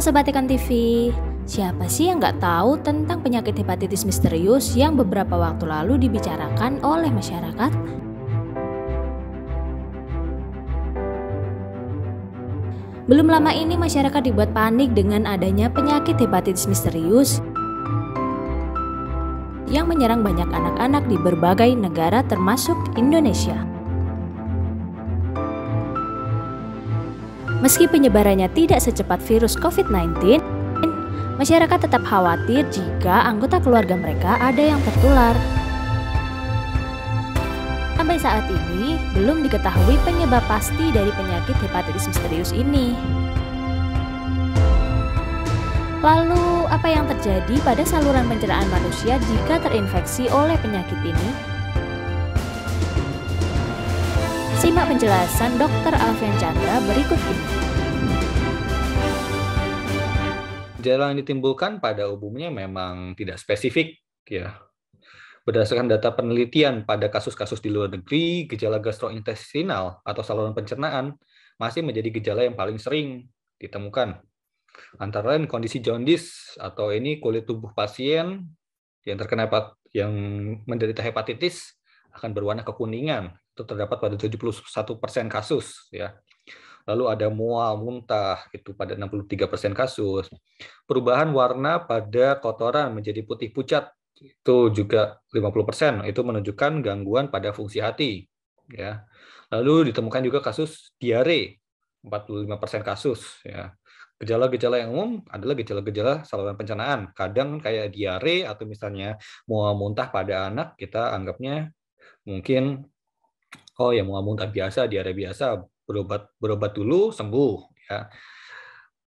Sobat Ikan TV, siapa sih yang nggak tahu tentang penyakit hepatitis misterius yang beberapa waktu lalu dibicarakan oleh masyarakat? Belum lama ini masyarakat dibuat panik dengan adanya penyakit hepatitis misterius yang menyerang banyak anak-anak di berbagai negara termasuk Indonesia. Meski penyebarannya tidak secepat virus COVID-19, masyarakat tetap khawatir jika anggota keluarga mereka ada yang tertular. Sampai saat ini, belum diketahui penyebab pasti dari penyakit hepatitis misterius ini. Lalu, apa yang terjadi pada saluran pencernaan manusia jika terinfeksi oleh penyakit ini? Simak penjelasan Dr. Alfian Chandra berikut ini. Gejala yang ditimbulkan pada umumnya memang tidak spesifik, ya. Berdasarkan data penelitian pada kasus-kasus di luar negeri, gejala gastrointestinal atau saluran pencernaan masih menjadi gejala yang paling sering ditemukan. Antara lain kondisi jaundice atau ini kulit tubuh pasien yang yang menderita hepatitis akan berwarna kekuningan. Itu terdapat pada 71% kasus, ya. Lalu ada mual, muntah, itu pada 63% kasus. Perubahan warna pada kotoran menjadi putih pucat, itu juga 50%. Itu menunjukkan gangguan pada fungsi hati, ya. Lalu ditemukan juga kasus diare, 45% kasus, ya. Gejala-gejala yang umum adalah gejala-gejala saluran pencernaan. Kadang kayak diare atau misalnya mual muntah pada anak, kita anggapnya mungkin oh ya mual muntah biasa, diare biasa, berobat dulu sembuh, ya.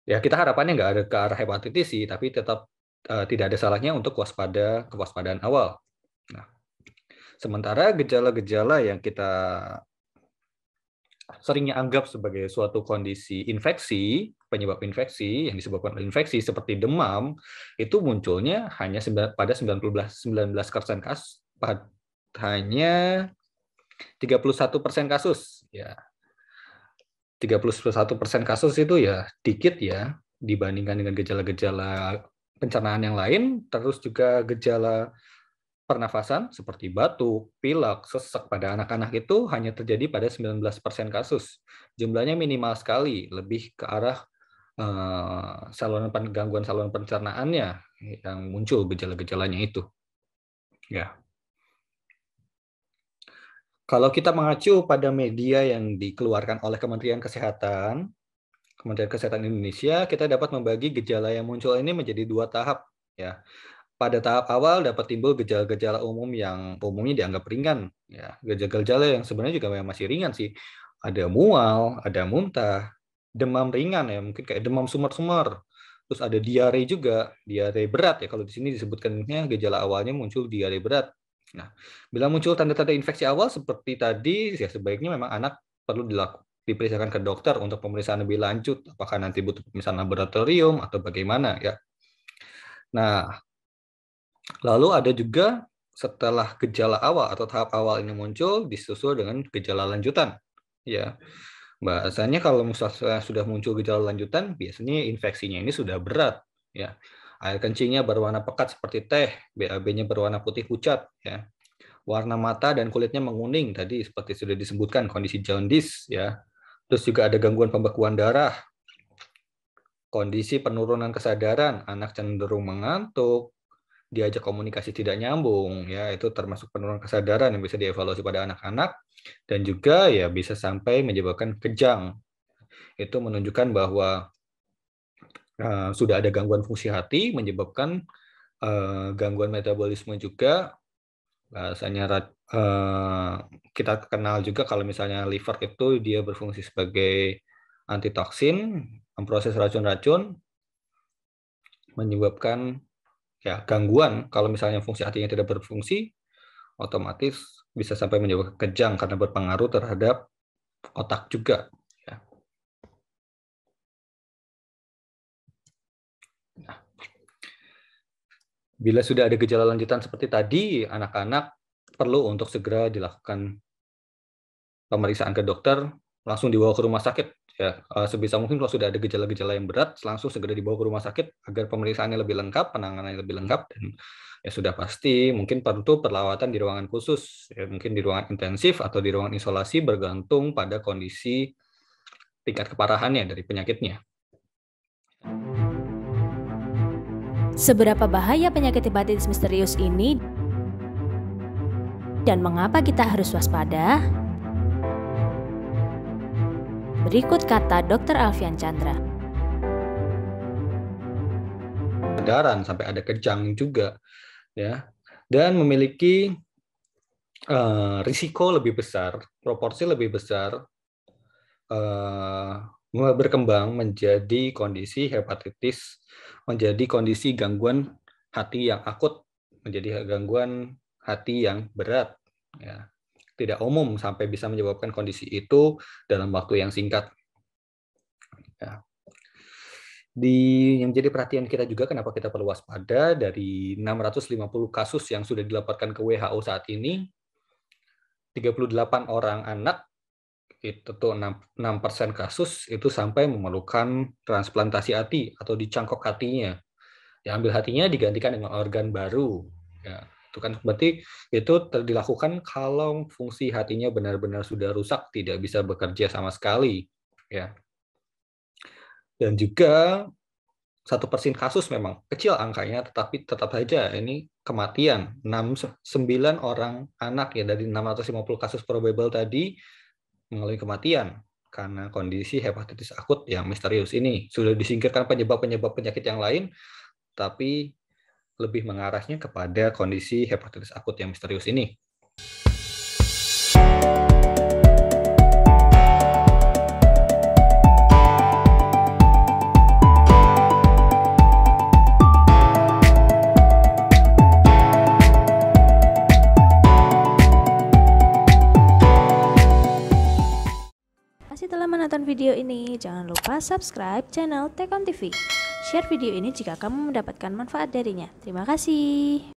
Ya kita harapannya nggak ada ke arah hepatitis sih, tapi tetap tidak ada salahnya untuk kewaspadaan awal. Nah, sementara gejala-gejala yang kita seringnya anggap sebagai suatu kondisi infeksi, penyebab infeksi yang disebabkan oleh infeksi seperti demam, itu munculnya hanya pada 19% kasus, hanya 31% kasus, ya. 31% kasus itu ya dikit ya dibandingkan dengan gejala-gejala pencernaan yang lain, terus juga gejala pernafasan seperti batuk, pilek, sesak pada anak-anak itu hanya terjadi pada 19% kasus. Jumlahnya minimal sekali, lebih ke arah gangguan saluran pencernaannya yang muncul gejala-gejalanya itu. Ya. Kalau kita mengacu pada media yang dikeluarkan oleh Kementerian Kesehatan Indonesia, kita dapat membagi gejala yang muncul ini menjadi 2 tahap. Ya. Pada tahap awal dapat timbul gejala-gejala umum yang umumnya dianggap ringan. Ya. Gejala-gejala yang sebenarnya juga masih ringan sih. Ada mual, ada muntah, demam ringan ya, mungkin kayak demam sumber-sumber. Terus ada diare juga, diare berat ya. Kalau di sini disebutkannya gejala awalnya muncul diare berat. Nah, bila muncul tanda-tanda infeksi awal seperti tadi, ya sebaiknya memang anak perlu diperiksakan ke dokter untuk pemeriksaan lebih lanjut, apakah nanti butuh pemeriksaan laboratorium atau bagaimana ya. Nah, lalu ada juga setelah gejala awal atau tahap awal ini muncul disusul dengan gejala lanjutan. Ya, bahasanya kalau misalnya sudah muncul gejala lanjutan, biasanya infeksinya ini sudah berat. Ya, air kencingnya berwarna pekat seperti teh, BAB-nya berwarna putih pucat, ya. Warna mata dan kulitnya menguning tadi seperti sudah disebutkan kondisi jaundice, ya. Terus juga ada gangguan pembekuan darah, kondisi penurunan kesadaran, anak cenderung mengantuk, diajak komunikasi tidak nyambung, ya itu termasuk penurunan kesadaran yang bisa dievaluasi pada anak-anak dan juga ya bisa sampai menyebabkan kejang. Itu menunjukkan bahwa sudah ada gangguan fungsi hati, menyebabkan gangguan metabolisme juga. Bahasanya kita kenal juga kalau misalnya liver itu dia berfungsi sebagai antitoksin, memproses racun-racun, menyebabkan ya gangguan. Kalau misalnya fungsi hatinya tidak berfungsi, otomatis bisa sampai menyebabkan kejang karena berpengaruh terhadap otak juga. Bila sudah ada gejala lanjutan seperti tadi, anak-anak perlu untuk segera dilakukan pemeriksaan ke dokter, langsung dibawa ke rumah sakit. ya. Sebisa mungkin kalau sudah ada gejala-gejala yang berat, langsung segera dibawa ke rumah sakit agar pemeriksaannya lebih lengkap, penanganannya lebih lengkap, dan ya sudah pasti mungkin perlu perawatan di ruangan khusus, ya, mungkin di ruangan intensif atau di ruangan isolasi bergantung pada kondisi tingkat keparahannya dari penyakitnya. Seberapa bahaya penyakit hepatitis misterius ini dan mengapa kita harus waspada? Berikut kata Dr. Alfian Chandra. Darah sampai ada kejang juga, ya, dan memiliki risiko lebih besar, proporsi lebih besar berkembang menjadi kondisi hepatitis, menjadi kondisi gangguan hati yang akut, menjadi gangguan hati yang berat, ya. Tidak umum sampai bisa menyebabkan kondisi itu dalam waktu yang singkat. Ya. Yang jadi perhatian kita juga kenapa kita perlu waspada, dari 650 kasus yang sudah dilaporkan ke WHO saat ini, 38 orang anak, itu tuh 6% kasus itu sampai memerlukan transplantasi hati atau dicangkok hatinya. Diambil hatinya digantikan dengan organ baru. Ya, itu kan berarti itu dilakukan kalau fungsi hatinya benar-benar sudah rusak, tidak bisa bekerja sama sekali. Ya. Dan juga 1% kasus memang kecil angkanya, tetapi tetap saja ini kematian. 9 orang anak ya dari 650 kasus probable tadi mengalami kematian karena kondisi hepatitis akut yang misterius ini. Sudah disingkirkan penyebab-penyebab penyakit yang lain, tapi lebih mengarahnya kepada kondisi hepatitis akut yang misterius ini. Setelah menonton video ini, jangan lupa subscribe channel Tekon TV. Share video ini jika kamu mendapatkan manfaat darinya. Terima kasih.